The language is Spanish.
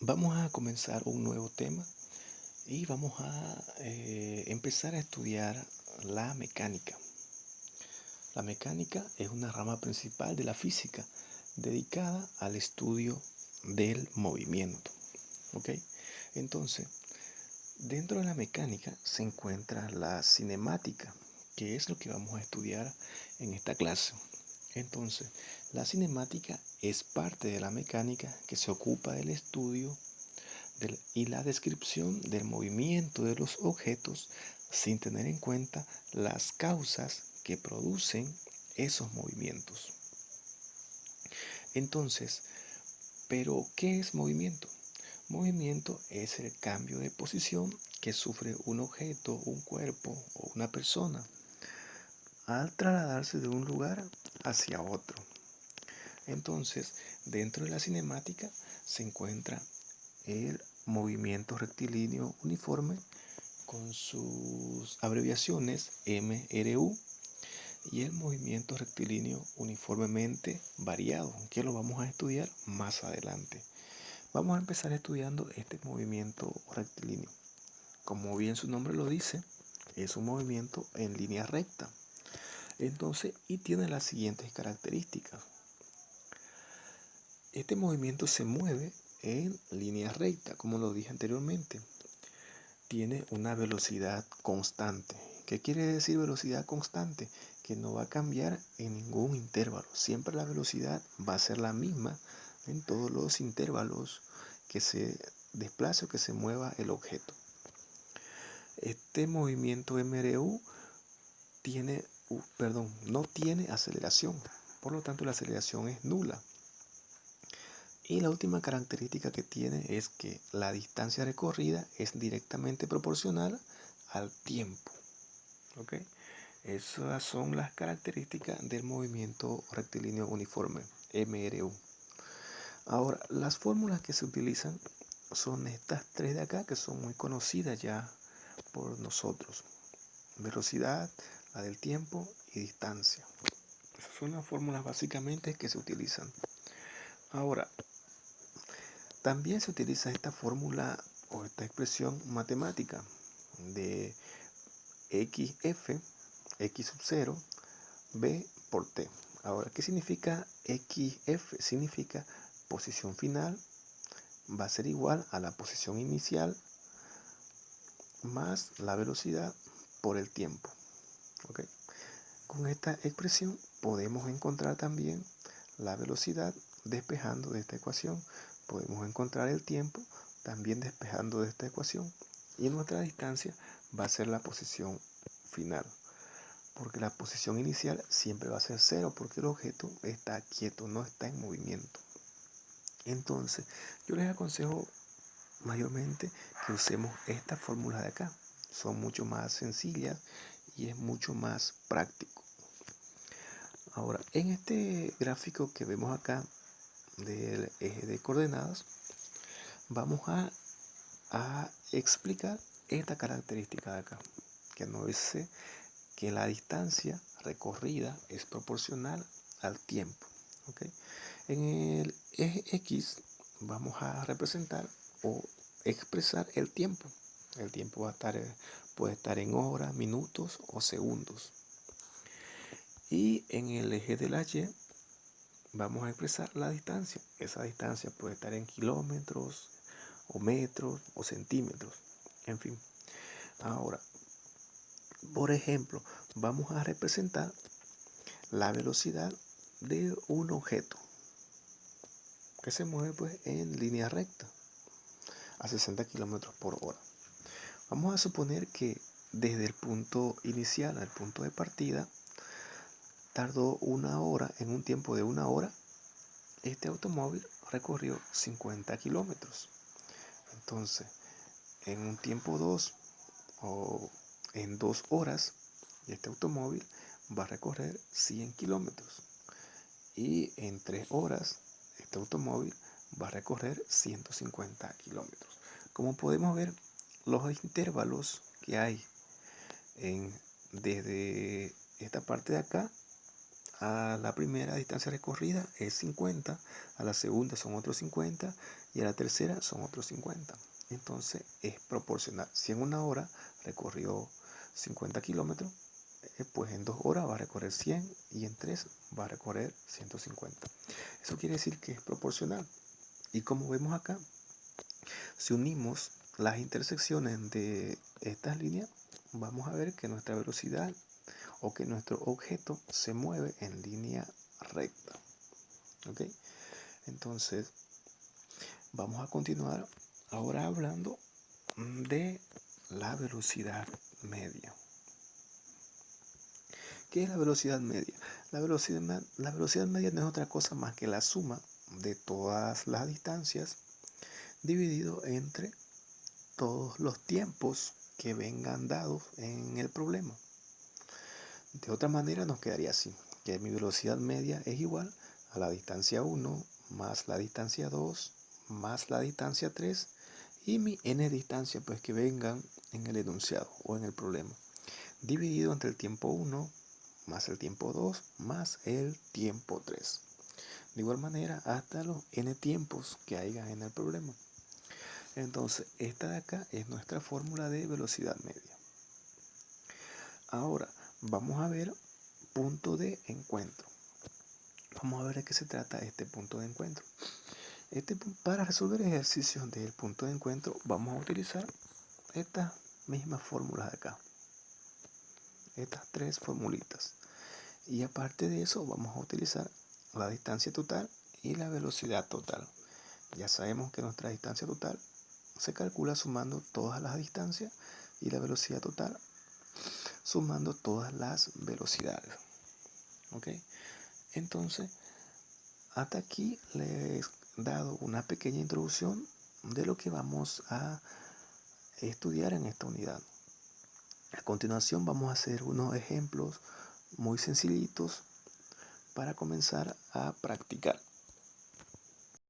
Vamos a comenzar un nuevo tema y vamos a empezar a estudiar la mecánica. La mecánica es una rama principal de la física dedicada al estudio del movimiento. ¿Ok? Entonces, dentro de la mecánica se encuentra la cinemática, que es lo que vamos a estudiar en esta clase. Entonces, la cinemática es parte de la mecánica que se ocupa del estudio y la descripción del movimiento de los objetos sin tener en cuenta las causas que producen esos movimientos. Entonces, ¿pero qué es movimiento? Movimiento es el cambio de posición que sufre un objeto, un cuerpo o una persona al trasladarse de un lugar hacia otro. Entonces, dentro de la cinemática se encuentra el movimiento rectilíneo uniforme con sus abreviaciones MRU y el movimiento rectilíneo uniformemente variado, que lo vamos a estudiar más adelante. Vamos a empezar estudiando este movimiento rectilíneo. Como bien su nombre lo dice, es un movimiento en línea recta. Entonces, y tiene las siguientes características. Este movimiento se mueve en línea recta, como lo dije anteriormente. Tiene una velocidad constante. ¿Qué quiere decir velocidad constante? Que no va a cambiar en ningún intervalo. Siempre la velocidad va a ser la misma en todos los intervalos que se desplace o que se mueva el objeto. Este movimiento MRU no tiene aceleración. Por lo tanto, la aceleración es nula. Y la última característica que tiene es que la distancia recorrida es directamente proporcional al tiempo. ¿Ok? Esas son las características del movimiento rectilíneo uniforme, MRU. Ahora, las fórmulas que se utilizan son estas tres de acá, que son muy conocidas ya por nosotros. Velocidad, la del tiempo y distancia. Esas son las fórmulas básicamente que se utilizan. Ahora, también se utiliza esta fórmula o esta expresión matemática de XF, X sub 0, B por T. Ahora, ¿qué significa XF? Significa posición final va a ser igual a la posición inicial más la velocidad por el tiempo. ¿Okay? Con esta expresión podemos encontrar también la velocidad despejando de esta ecuación. Podemos encontrar el tiempo también despejando de esta ecuación. Y nuestra distancia va a ser la posición final. Porque la posición inicial siempre va a ser 0 porque el objeto está quieto, no está en movimiento. Entonces, yo les aconsejo mayormente que usemos estas fórmulas de acá. Son mucho más sencillas y es mucho más práctico. Ahora, en este gráfico que vemos acá del eje de coordenadas, vamos a explicar esta característica de acá, que nos dice que la distancia recorrida es proporcional al tiempo. ¿Okay? En el eje X vamos a representar o expresar el tiempo. El tiempo puede estar en horas, minutos o segundos. Y en el eje de la Y vamos a expresar la distancia. Esa distancia puede estar en kilómetros o metros o centímetros. En fin. Ahora, por ejemplo, vamos a representar la velocidad de un objeto que se mueve pues en línea recta a 60 kilómetros por hora. Vamos a suponer que desde el punto inicial al punto de partida tardó una hora. En un tiempo de una hora este automóvil recorrió 50 kilómetros. Entonces, en un tiempo 2 o en 2 horas, este automóvil va a recorrer 100 kilómetros. Y en 3 horas, este automóvil va a recorrer 150 kilómetros. Como podemos ver, los intervalos que hay desde esta parte de acá a la primera distancia recorrida es 50, a la segunda son otros 50 y a la tercera son otros 50. Entonces es proporcional. Si en una hora recorrió 50 kilómetros, pues en 2 horas va a recorrer 100 y en 3 va a recorrer 150. Eso quiere decir que es proporcional. Y como vemos acá, si unimos las intersecciones de estas líneas, vamos a ver que nuestra velocidad o que nuestro objeto se mueve en línea recta. ¿Ok? Entonces, vamos a continuar ahora hablando de la velocidad media. ¿Qué es la velocidad media? La velocidad media no es otra cosa más que la suma de todas las distancias dividido entre todos los tiempos que vengan dados en el problema. De otra manera nos quedaría así, que mi velocidad media es igual a la distancia 1 más la distancia 2 más la distancia 3 y mi n distancia pues que vengan en el enunciado o en el problema, dividido entre el tiempo 1 más el tiempo 2 más el tiempo 3. De igual manera hasta los n tiempos que haya en el problema. Entonces esta de acá es nuestra fórmula de velocidad media. Ahora vamos a ver punto de encuentro. Vamos a ver de qué se trata este punto de encuentro. Para resolver ejercicios del punto de encuentro vamos a utilizar estas mismas fórmulas de acá. Estas tres formulitas. Y aparte de eso vamos a utilizar la distancia total y la velocidad total. Ya sabemos que nuestra distancia total se calcula sumando todas las distancias y la velocidad total sumando todas las velocidades. ¿Ok? Entonces, hasta aquí les he dado una pequeña introducción de lo que vamos a estudiar en esta unidad. A continuación vamos a hacer unos ejemplos muy sencillitos para comenzar a practicar.